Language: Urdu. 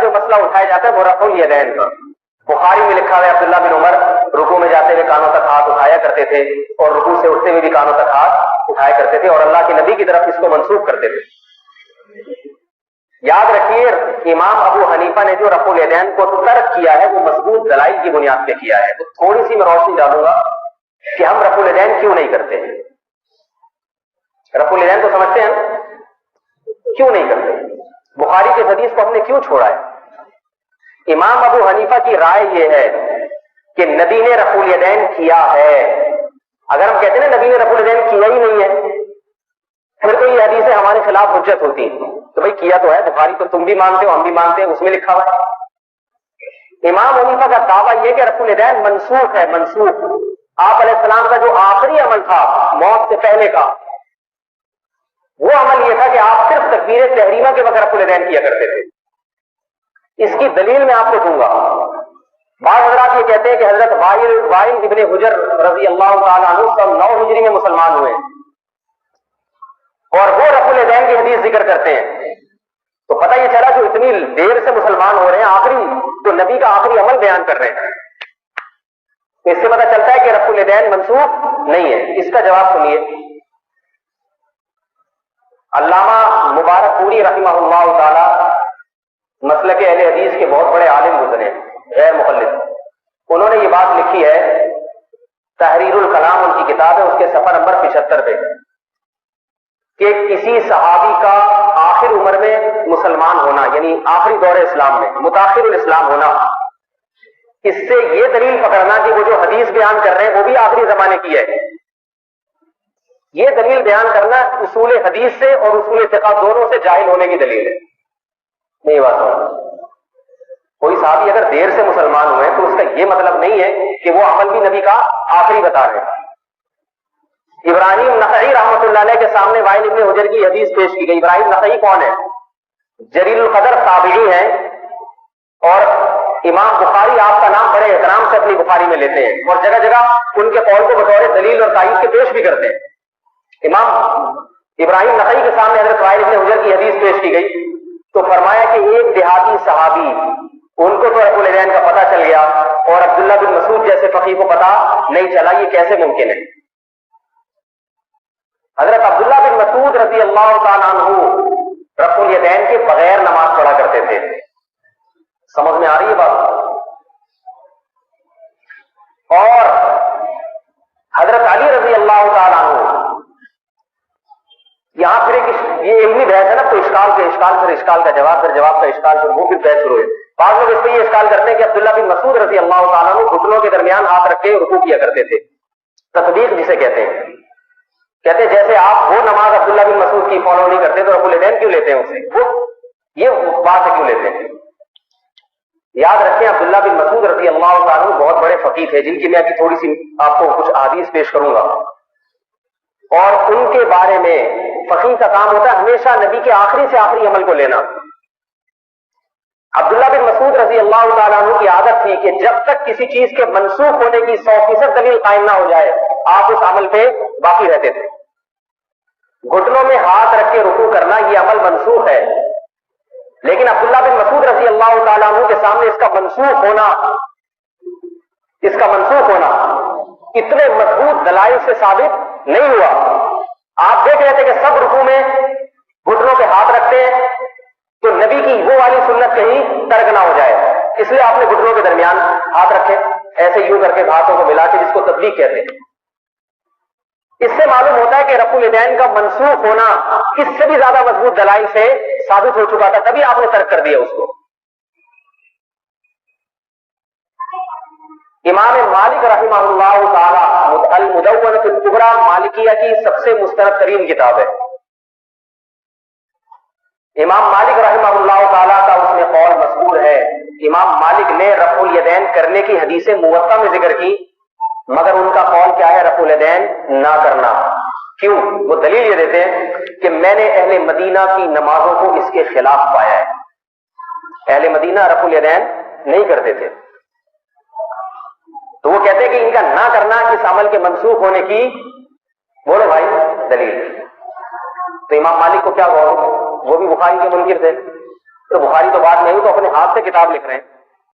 جو مسئلہ اٹھایا جاتا ہے وہ رفع الیدین کا. بخاری میں لکھا ہے عبداللہ بن عمر رکوع میں جاتے ہوئے کانوں تک ہاتھ اٹھایا کرتے تھے اور رکوع سے اٹھتے ہوئے بھی کانوں تک ہاتھ اٹھایا کرتے تھے اور اللہ کے نبی کی طرف اس کو منسوخ کرتے تھے. یاد رکھیے امام ابو حنیفہ نے جو رفع الیدین کو ترک کیا ہے وہ مضبوط دلائل کی بنیاد پہ کیا ہے. تو تھوڑی سی میں روشنی ڈالوں گا کہ ہم رفع الیدین کیوں نہیں کرتے ہیں. رفع الیدین تو سمجھتے ہیں کیوں نہیں کرتے. بخاری کے حدیث کو ہم نے کیوں چھوڑا ہے. امام ابو حنیفہ کی رائے یہ ہے کہ نبی نے رفع الیدین کیا ہے. اگر ہم کہتے ہیں نا نبی نے رفع الیدین کیا ہی نہیں ہے پھر تو یہ حدیثیں ہمارے خلاف حجت ہوتی ہیں. تو بھائی کیا تو ہے, بخاری تو تم بھی مانتے ہو ہم بھی مانتے ہیں, اس میں لکھا ہوا ہے. امام حنیفہ کا دعویٰ یہ کہ رفع الیدین منسوخ ہے. منسوخ آپ علیہ السلام کا جو آخری عمل تھا موت سے پہلے کا وہ عمل یہ تھا کہ آپ صرف تکبیر تحریمہ کے وقت رفع الیدین کیا کرتے تھے. اس کی دلیل میں آپ کو دوں گا. بعض حضرات یہ کہتے ہیں کہ حضرت وائل ابن حجر رضی اللہ تعالیٰ عنہ سن 9 ہجری میں مسلمان ہوئے اور وہ رفع الیدین کی حدیث ذکر کرتے ہیں. تو پتہ یہ چلا جو اتنی دیر سے مسلمان ہو رہے ہیں آخری تو نبی کا آخری عمل بیان کر رہے ہیں. تو اس سے پتہ چلتا ہے کہ رفع الیدین منسوخ نہیں ہے. اس کا جواب سنیے. علامہ مبارک پوری رحمہ اللہ تعالی مسلک اہل حدیث کے بہت بڑے عالم گزرے غیر مخلد. انہوں نے یہ بات لکھی ہے, تحریر الکلام ان کی کتاب ہے, اس کے صفحہ نمبر 75 پہ, کہ کسی صحابی کا آخر عمر میں مسلمان ہونا یعنی آخری دور اسلام میں متاخر الاسلام ہونا, اس سے یہ دلیل پکڑنا کہ وہ جو حدیث بیان کر رہے ہیں وہ بھی آخری زمانے کی ہے, یہ دلیل بیان کرنا اصول حدیث سے اور اصول فقہ دونوں سے جاہل ہونے کی دلیل ہے. نہیں بات سمجھ. کوئی صحابی اگر دیر سے مسلمان ہوئے تو اس کا یہ مطلب نہیں ہے کہ وہ عمل بھی نبی کا آخری بتا رہے ہیں. ابراہیم نخعی رحمۃ اللہ علیہ کے سامنے وائل ابن حجر کی حدیث پیش کی گئی. ابراہیم نخعی کون ہے؟ جلیل القدر تابعی ہیں اور امام بخاری آپ کا نام بڑے احترام سے اپنی بخاری میں لیتے ہیں اور جگہ جگہ ان کے قول کو بطور دلیل اور تائید کے پیش بھی کرتے ہیں. امام ابراہیم نخعی کے سامنے حضرت وائل ابن حجر کی حدیث پیش کی گئی تو فرمایا کہ ایک دیہاتی صحابی ان کو تو رفع الیدین کا پتہ چل گیا اور عبداللہ بن مسعود جیسے فقیہ کو پتہ نہیں چلا. یہ کیسے ممکن ہے؟ حضرت عبداللہ بن مسعود رضی اللہ تعالیٰ عنہ رفع الیدین کے بغیر نماز پڑھا کرتے تھے. سمجھ میں آ رہی ہے بات؟ اور حضرت علی رضی اللہ تعالیٰ عنہ, یہاں پھر یہ علمی بحث ہے نا, تو اشکال پہ اشکال, پھر اشکال کا جواب, پھر جواب کا اشکال, پھر وہ پھر بحث شروع ہے. بعض لوگ اس پہ یہ اشکال کرتے ہیں کہ عبداللہ بن مسعود رضی اللہ تعالیٰ عنہ گھٹنوں کے درمیان ہاتھ رکھے رکوع کیا کرتے تھے. تطبیق جسے کہتے ہیں, کہتے ہیں جیسے آپ وہ نماز عبداللہ بن مسعود کی فالو نہیں کرتے تو رفع الیدین کیوں لیتے ہیں اس سے, وہ یہ بات سے کیوں لیتے ہیں. یاد رکھیں عبداللہ بن مسعود رضی اللہ تعالیٰ عنہ بہت بڑے فقیہ تھے جن کی میں ابھی تھوڑی سی آپ کو کچھ احادیث پیش کروں گا, اور ان کے بارے میں فقیہ کا کام ہوتا ہے ہمیشہ نبی کے آخری سے آخری عمل کو لینا. عبداللہ بن مسعود رضی اللہ تعالیٰ عنہ کی عادت تھی کہ جب تک کسی چیز کے منسوخ ہونے کی 100% دلیل قائم نہ ہو جائے آپ اس عمل پہ باقی رہتے تھے. گھٹنوں میں ہاتھ رکھ کے رکوع کرنا یہ عمل منسوخ ہے, لیکن عبداللہ بن مسعود رضی اللہ تعالیٰ عنہ کے سامنے اس کا منسوخ ہونا اتنے مضبوط دلائل سے ثابت نہیں ہوا. آپ دیکھ رہے تھے کہ سب رکوع میں گھٹنوں کے ہاتھ رکھتے ہیں تو نبی کی وہ والی سنت کہیں ترک نہ ہو جائے, اس لیے آپ نے گھٹنوں کے درمیان ہاتھ رکھے ایسے یوں کر کے ہاتھوں کو ملا کے, جس کو تطبیق کہتے ہیں. اس سے معلوم ہوتا ہے کہ رفع الیدین کا منسوخ ہونا اس سے بھی زیادہ مضبوط دلائل سے ثابت ہو چکا تھا, تبھی آپ نے ترک کر دیا اس کو. امام مالک رحمہ اللہ تعالی المدونۃ الکبریٰ مالکیہ کی سب سے مستند ترین کتاب ہے. امام مالک رحمہ اللہ تعالی کا اس میں قول مذکور ہے. امام مالک نے رفع الیدین کرنے کی حدیث موطا میں ذکر کی, مگر ان کا قول کیا ہے؟ رفع الیدین نہ کرنا. کیوں؟ وہ دلیل یہ دیتے ہیں کہ میں نے اہل مدینہ کی نمازوں کو اس کے خلاف پایا ہے. اہل مدینہ رفع الیدین نہیں کرتے تھے, تو وہ کہتے ہیں کہ ان کا نہ کرنا اس عمل کے منسوخ ہونے کی, بولو بھائی, دلیل. تو امام مالک کو کیا غور, وہ بھی بخاری کے منکر تھے, تو بخاری تو بعد میں ہی تو اپنے ہاتھ سے کتاب لکھ رہے ہیں.